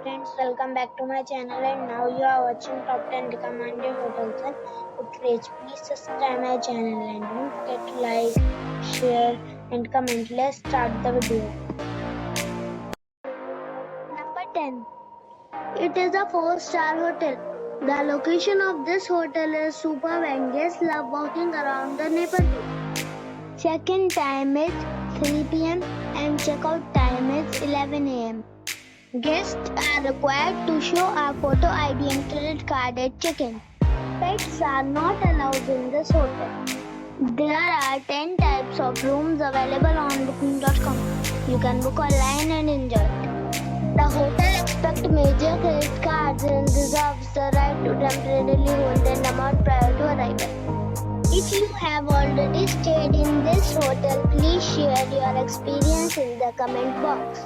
friends, welcome back to my channel and now you are watching top 10 recommended hotels in Utrecht. Please subscribe my channel and don't forget to like, share and comment. Let's start the video. Number 10. It is a 4-star hotel. The location of this hotel is superb and guests love walking around the neighborhood. Check-in time is 3 p.m. and check-out time is 11 a.m. Guests are required to show a photo ID and credit card at check-in. Pets are not allowed in this hotel. There are 10 types of rooms available on booking.com. You can book online and enjoy it. The hotel accepts major credit cards and reserves the right to temporarily hold an amount prior to arrival. If you have already stayed in this hotel, please share your experience in the comment box.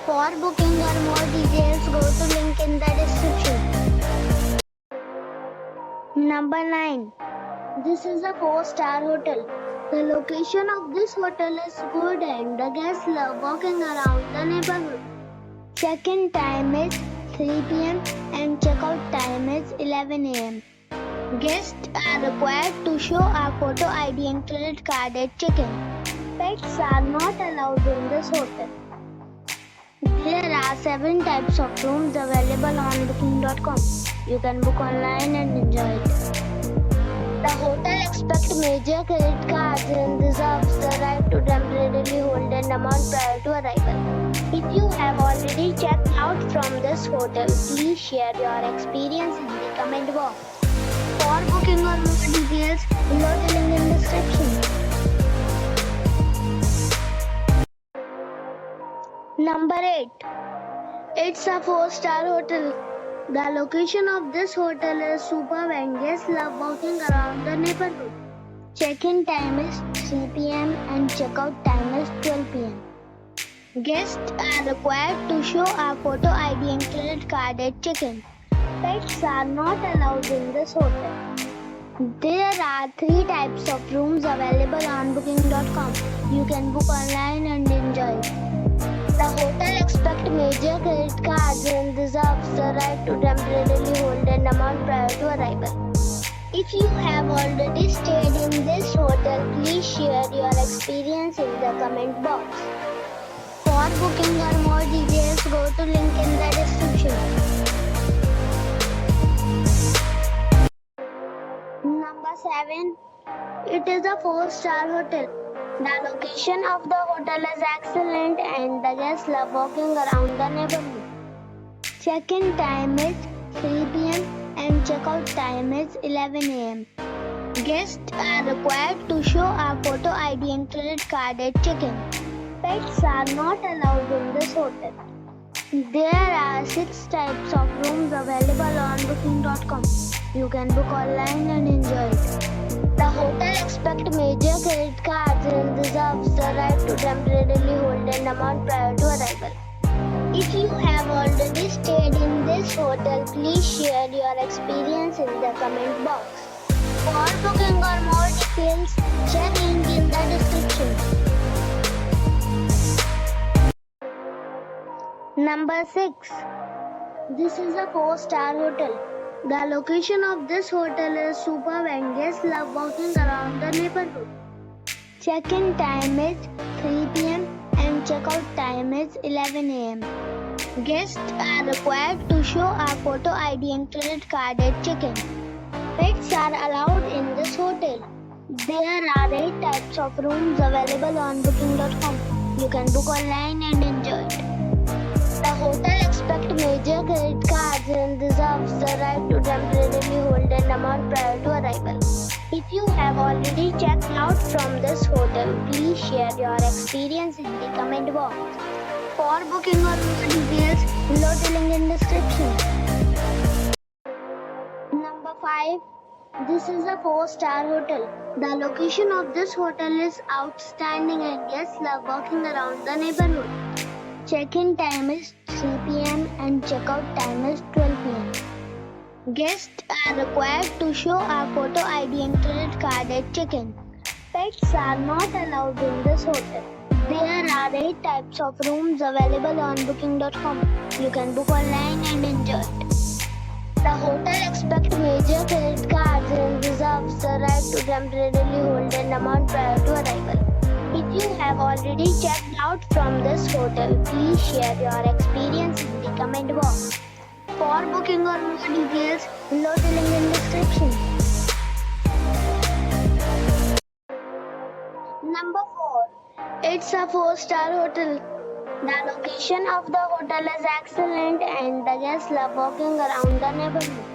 For booking or more details, go to link in the description. Number 9. This is a 4-star hotel. The location of this hotel is good and the guests love walking around the neighborhood. Check-in time is 3 p.m. and check-out time is 11 a.m. Guests are required to show a photo ID and credit card at check-in. Pets are not allowed in this hotel. There are 7 types of rooms available on booking.com. You can book online and enjoy it. The hotel accepts major credit cards and reserves the right to temporarily hold an amount prior to arrival. If you have already checked out from this hotel, please share your experience in the comment box. For booking or more details, below the link in the description. Number 8. It's a 4-star hotel. The location of this hotel is superb and guests love walking around the neighborhood. Check-in time is 3 p.m. and check-out time is 12 p.m. Guests are required to show a photo ID and credit card at check-in. Pets are not allowed in this hotel. There are 3 types of rooms available on booking.com. You can book online and enjoy it. The hotel accepts major credit cards and reserves the right to temporarily hold an amount prior to arrival. If you have already stayed in this hotel, please share your experience in the comment box. For booking or more details, go to link in the description. Number 7. It is a 4-star hotel. The location of the hotel is excellent and the guests love walking around the neighborhood. Check-in time is 3 p.m. and check-out time is 11 a.m. Guests are required to show a photo ID and credit card at check-in. Pets are not allowed in this hotel. There are 6 types of rooms available on booking.com. You can book online and enjoy it. The hotel accepts major credit cards and reserves the right to temporarily hold an amount prior to arrival. If you have already stayed in this hotel, please share your experience in the comment box. For booking or more details, check link in the description. Number 6. This is a 4-star hotel. The location of this hotel is superb and guests love walking around the neighborhood. Check-in time is 3 p.m. and check-out time is 11 a.m. Guests are required to show a photo ID and credit card at check-in. Pets are allowed in this hotel. There are 8 types of rooms available on booking.com. You can book online and enjoy it. The hotel accepts major credit cards and reserves the right to temporarily hold an amount prior to arrival. If you have already checked out from this hotel, please share your experience in the comment box. For booking or more details, below the link in description. Number 5. This is a 4-star hotel. The location of this hotel is outstanding and guests love walking around the neighborhood. Check-in time is 3 p.m. and check-out time is 12 p.m. Guests are required to show a photo ID and credit card at check-in. Pets are not allowed in this hotel. There are 8 types of rooms available on booking.com. You can book online and enjoy it. The hotel expects major credit cards and reserves the right to temporarily hold an amount prior to arrival. If you have already checked out from this hotel, please share your experience in the comment box. For booking or more details, below the link in description. Number 4. It's a 4-star hotel. The location of the hotel is excellent and the guests love walking around the neighborhood.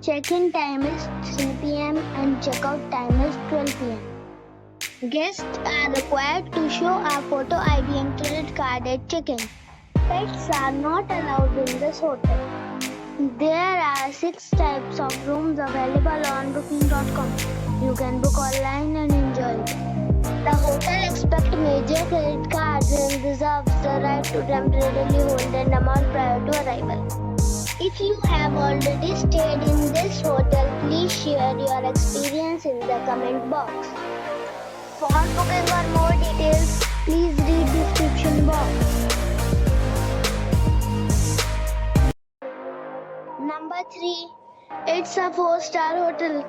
Check-in time is 3 p.m. and check-out time is 12 p.m. Guests are required to show a photo ID and credit card at check-in. Pets are not allowed in this hotel. There are 6 types of rooms available on booking.com. You can book online and enjoy it. The hotel expects major credit cards and reserves the right to temporarily hold an amount prior to arrival. If you have already stayed in this hotel, please share your experience in the comment box. For booking or more details, please read description box. Number 3. It's a 4-star hotel.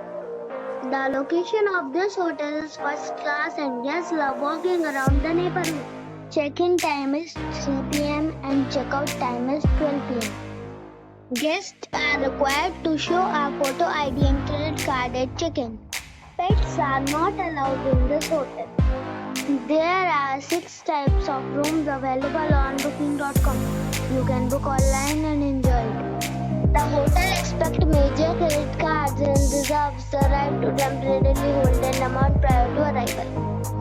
The location of this hotel is first class and guests love walking around the neighborhood. Check-in time is 3 p.m. and check-out time is 12 p.m. Guests are required to show a photo ID and credit card at check-in. Pets are not allowed in this hotel. There are 6 types of rooms available on booking.com. You can book online and enjoy it. The hotel expects major credit cards and reserves the right to temporarily hold an amount prior to arrival.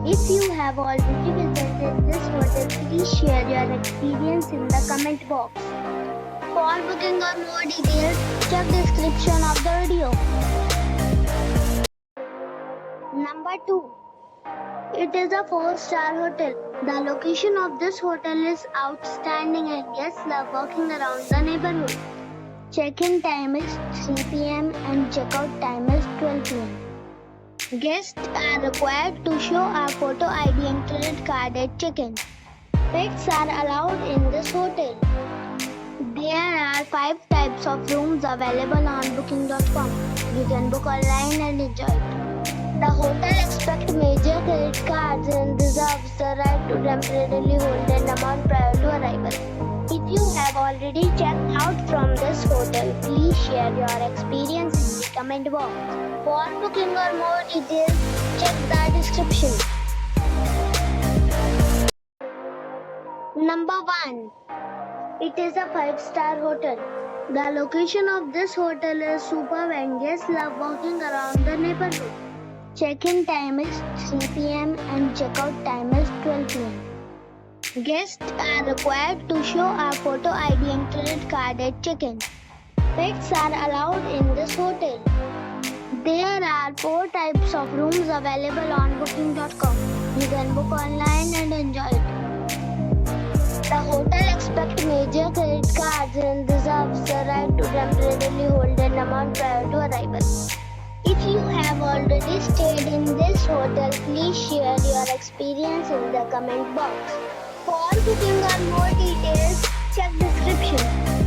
If you have already visited this hotel, please share your experience in the comment box. For booking or more details, check description of the video. Number 2. It is a 4-star hotel. The location of this hotel is outstanding and guests love walking around the neighborhood. Check-in time is 3 p.m. and check-out time is 12 p.m. Guests are required to show a photo ID and credit card at check-in. Pets are allowed in this hotel. There are 5 types of rooms available on booking.com. You can book online and enjoy it. The hotel expects major credit cards and reserves the right to temporarily hold an amount prior to arrival. If you have already checked out from this hotel, please share your experience in the comment box. For booking or more details, check the description. Number 1. It is a 5-star hotel. The location of this hotel is superb and guests love walking around the neighborhood. Check-in time is 3 p.m. and check-out time is 12 p.m. Guests are required to show a photo ID and credit card at check-in. Pets are allowed in this hotel. There are 4 types of rooms available on booking.com. You can book online and enjoy it. The hotel expects major credit cards and reserves the right to temporarily hold an amount prior to arrival. If you have already stayed in this hotel, please share your experience in the comment box. For booking or more details, check description.